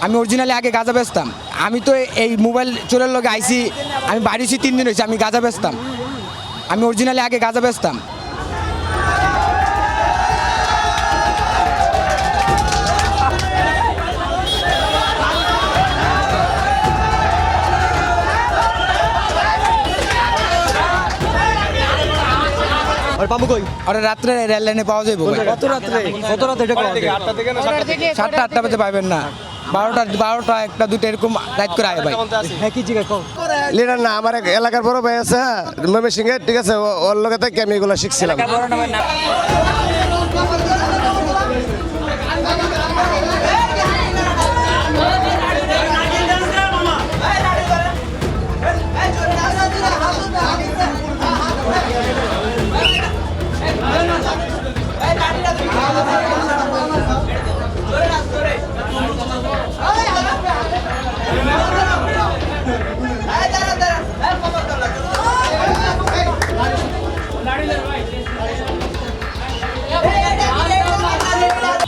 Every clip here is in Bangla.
আমি অরিজিনালি আগে গাঁজা বেচতাম। আমি তো এই মোবাইল চোরের লগে আইছি, আমি বাড়িছি 3 দিন হয়েছে। আমি গাঁজা বেচতাম, আমি অরিজিনালি আগে গাঁজা বেচতাম। আর পাবো কই? আরে রাত্রে রেল লাইনে পাওয়া যাবে। কত রাতে এটা পাওয়া যায়? 7টা 8টা বাজে পাইবেন না, 12টা 1টা 2টা এরকম রাত করে আয় ভাই। হ্যাঁ কি জিজ্ঞাসা কও? লিডার না, আমার এক এলাকার বড় ভাই আছে, ময়মনসিংহে, ঠিক আছে, ওর লগে থেকে আমি এগুলো শিখছিলাম।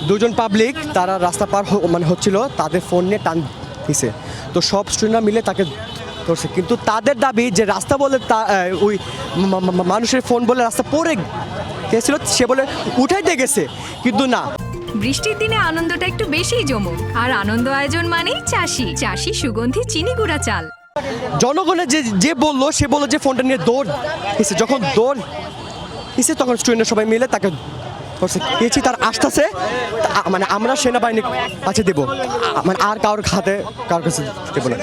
দুজন পাবলিক তারা রাস্তা পার মানে হচ্ছিল, তাদের ফোন নিয়ে টান দিছে, তো সব স্টুডেন্টরা মিলে তাকে ধরছে। কিন্তু তাদের দাবি যে রাস্তা বলে ওই মানুষের ফোন বলে রাস্তা পড়ে গেছিল, সে বলে উঠাইতে গেছে, কিন্তু না। বৃষ্টির দিনে আনন্দটা একটু বেশিই জমুক, আর আনন্দ আয়োজন মানেই চাষি চাষি সুগন্ধি চিনি গুঁড়া চাল। জনগণের যে বললো, সে বললো যে ফোনটা নিয়ে দৌড় দিছে। যখন দৌড় দিছে তখন স্টুডেন্টরা সবাই মিলে তাকে ধরছে। গেছি তার আসতেছে, মানে আমরা সেনাবাহিনীর কাছে দেবো, মানে আর কারোর কাছে দেবো না।